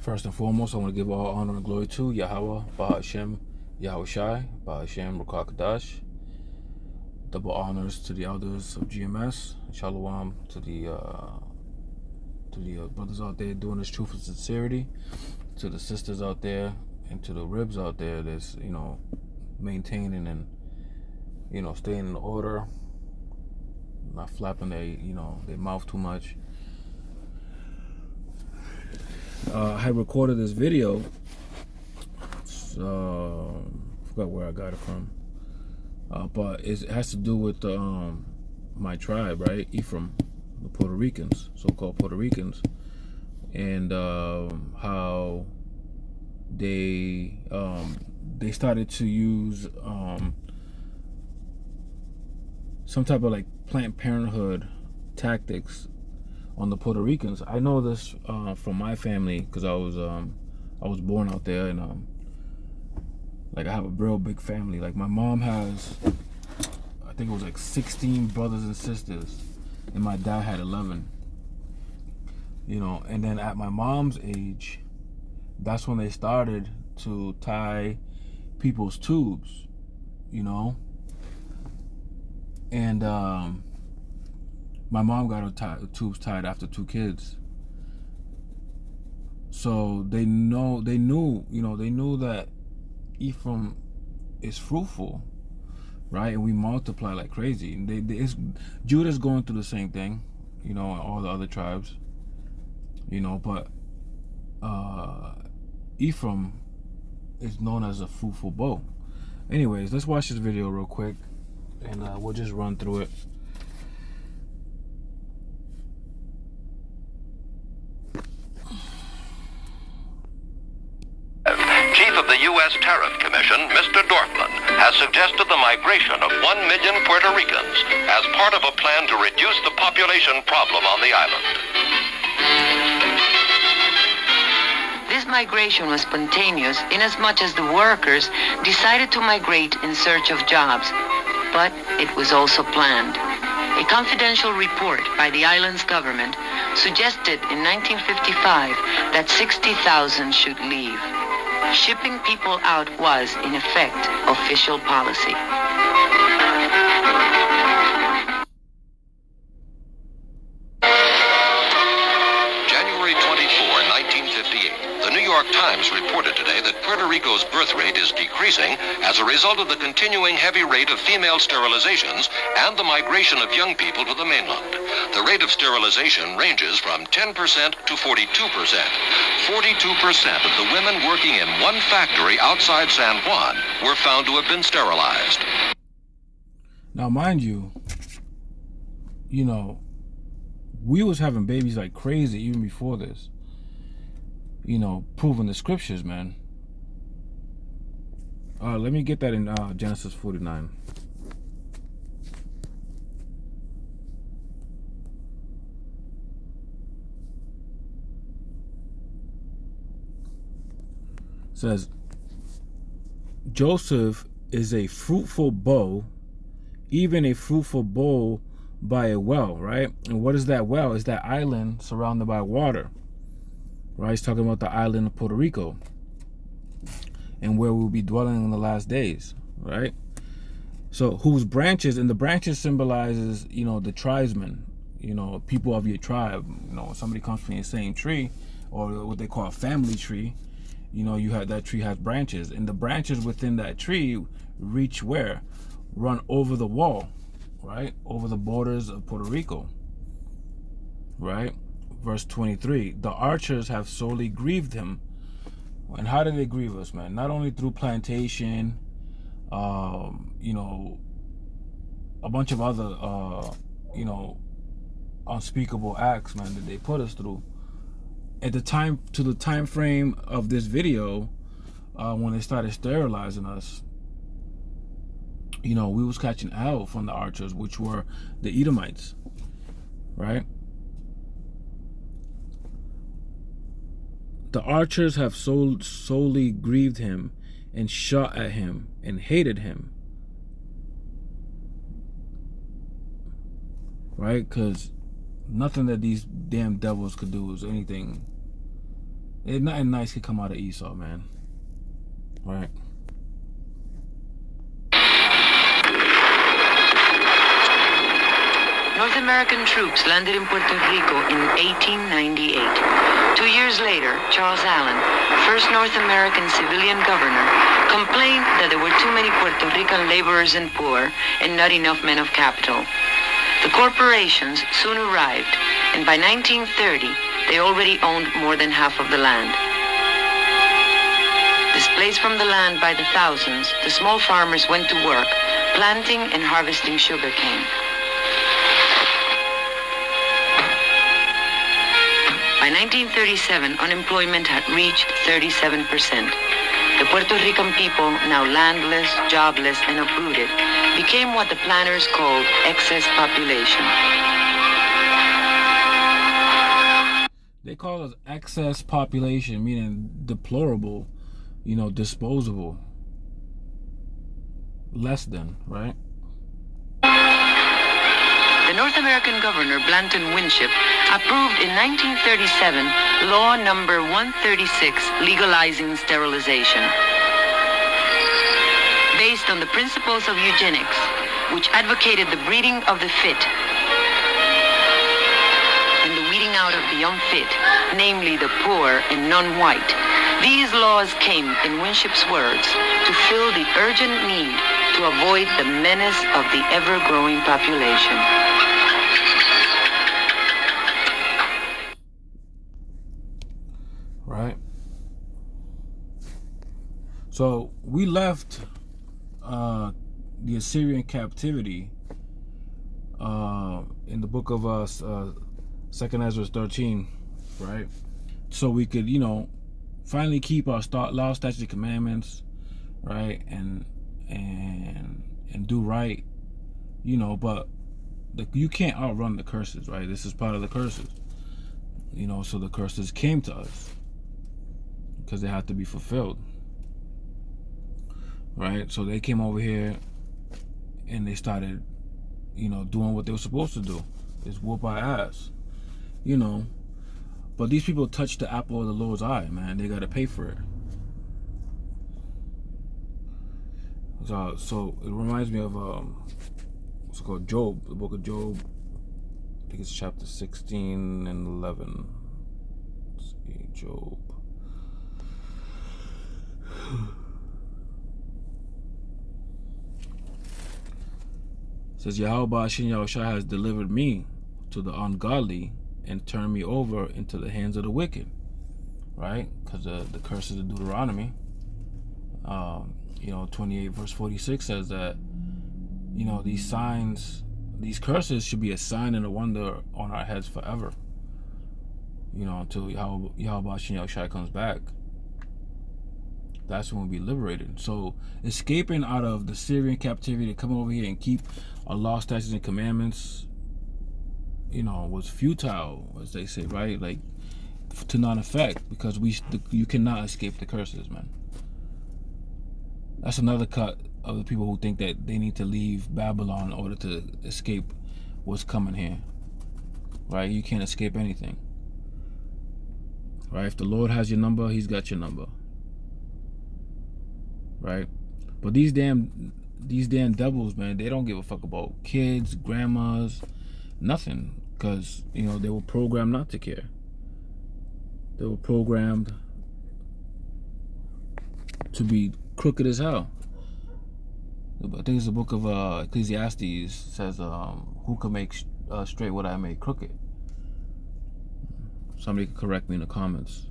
First and foremost, I want to give all honor and glory to Yahweh, Bahashem, Yahushai, Bahashem, Rukakadash. Double honors to the elders of GMS. Shalom to the brothers out there doing this truth and sincerity. To the sisters out there and to the ribs out there that's, maintaining and, staying in order. Not flapping their mouth too much. I had recorded this video. Forgot where I got it from. But it has to do with my tribe, right? Ephraim, the Puerto Ricans, so-called Puerto Ricans, and how they started to use some type of like Planned Parenthood tactics on the Puerto Ricans. I know this from my family because I was born out there, and I have a real big family. Like my mom has, I think it was like 16 brothers and sisters, and my dad had 11. And then at my mom's age, that's when they started to tie people's tubes, and my mom got her tubes tied after 2 kids. So they knew that Ephraim is fruitful, right? And we multiply like crazy. And Judah's going through the same thing, and all the other tribes, but Ephraim is known as a fruitful bow. Anyways, let's watch this video real quick, and we'll just run through it. Chief of the U.S. Tariff Commission, Mr. Dorfman, has suggested the migration of 1 million Puerto Ricans as part of a plan to reduce the population problem on the island. This migration was spontaneous inasmuch as the workers decided to migrate in search of jobs, but it was also planned. A confidential report by the island's government suggested in 1955 that 60,000 should leave. Shipping people out was, in effect, official policy. January 24, 1958. The New York Times reported today that Puerto Rico's birth rate is decreasing as a result of the continuing heavy rate of female sterilizations and the migration of young people to the mainland. The rate of sterilization ranges from 10% to 42%. 42% of the women working in one factory outside San Juan were found to have been sterilized. Now, mind you, we was having babies like crazy even before this. Proving the scriptures, man. Let me get that in Genesis 49. It says, Joseph is a fruitful bow, even a fruitful bow by a well, right? And what is that well? It's that island surrounded by water, right? He's talking about the island of Puerto Rico and where we'll be dwelling in the last days, right? So whose branches, and the branches symbolizes, the tribesmen, people of your tribe. When somebody comes from your same tree, or what they call a family tree, you have that tree has branches, and the branches within that tree reach where? Run over the wall, right? Over the borders of Puerto Rico, right? Verse 23, the archers have sorely grieved him. And how did they grieve us, man? Not only through plantation, a bunch of other, unspeakable acts, man, that they put us through. At the time, to the time frame of this video, when they started sterilizing us, we was catching hell from the archers, which were the Edomites, right? The archers have solely grieved him and shot at him and hated him, right? Because nothing that these damn devils could do is anything Nothing nice could come out of Esau, man. Right? North American troops landed in Puerto Rico in 1898. 2 years later, Charles Allen, first North American civilian governor, complained that there were too many Puerto Rican laborers and poor and not enough men of capital. The corporations soon arrived, and by 1930, they already owned more than half of the land. Displaced from the land by the thousands, the small farmers went to work, planting and harvesting sugarcane. By 1937, unemployment had reached 37%. The Puerto Rican people, now landless, jobless, and uprooted, became what the planners called excess population. They call us excess population, meaning deplorable, disposable. Less than, right? The North American governor, Blanton Winship, approved in 1937 Law Number 136 legalizing sterilization. Based on the principles of eugenics, which advocated the breeding of the fit and the weeding out of the unfit, namely the poor and non-white, these laws came, in Winship's words, to fill the urgent need to avoid the menace of the ever-growing population. Right? So we left the Assyrian captivity in the book of 2nd Ezra 13, right? So we could, finally keep our law, statutes, and commandments, right? And do right, but you can't outrun the curses, right? This is part of the curses, so the curses came to us because they had to be fulfilled, right? So they came over here and they started, doing what they were supposed to do, is whoop our ass, But these people touched the apple of the Lord's eye, man. They got to pay for it. So it reminds me of what's it called, Job, the book of Job. I think it's chapter 16 and 11. Let's see, Job. It says, Yahweh Shin Yahushua has delivered me to the ungodly and turned me over into the hands of the wicked, right? Because the curses of Deuteronomy, 28 verse 46 says that, these signs, these curses should be a sign and a wonder on our heads forever, until Yahweh Shin Yahushua comes back. That's when we'll be liberated. So escaping out of the Syrian captivity to come over here and keep our law, statutes, and commandments, was futile, as they say, right? Like, to non-effect, because you cannot escape the curses, man. That's another cut of the people who think that they need to leave Babylon in order to escape what's coming here, right? You can't escape anything, right? If the Lord has your number, He's got your number, right? But these damn devils, man, they don't give a fuck about kids, grandmas, nothing, because they were programmed not to care. They were programmed to be crooked as hell. I think it's the book of Ecclesiastes says, who can make straight what I made crooked? Somebody can correct me in the comments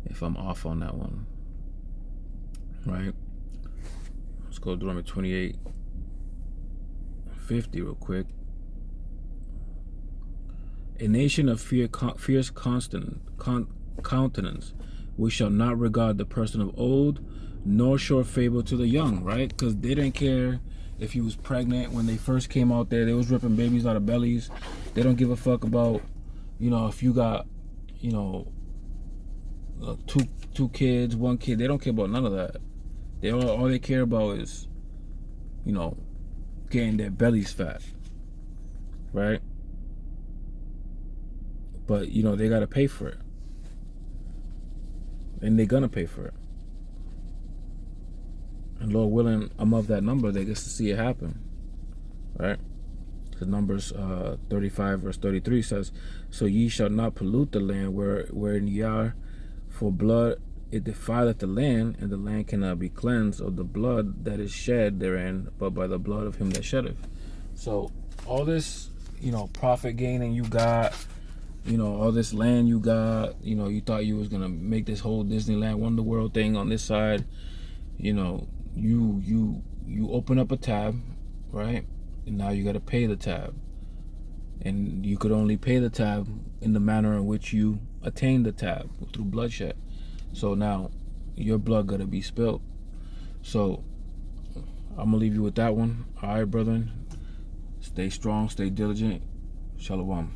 if I'm off on that one, right? Let's go to Deuteronomy 28:50 real quick. A nation of fierce countenance, we shall not regard the person of old, nor show favor to the young, right? Because they didn't care if you was pregnant when they first came out there. They was ripping babies out of bellies. They don't give a fuck about, if you got, two kids, one kid. They don't care about none of that. All they care about is, getting their bellies fat, right? But they gotta pay for it. and they're gonna pay for it. And Lord willing, above that number, they get to see it happen, right? The Numbers 35 verse 33 says, "So ye shall not pollute the land wherein ye are, for blood it defileth the land, and the land cannot be cleansed of the blood that is shed therein, but by the blood of him that sheddeth." So all this, profit gaining you got, all this land you got, you thought you was gonna make this whole Disneyland Wonder World thing on this side, you open up a tab, right? And now you got to pay the tab, and you could only pay the tab in the manner in which you attained the tab, through bloodshed. So now your blood got to be spilled. So I'm gonna leave you with that one. All right, brethren, stay strong, stay diligent. Shalom.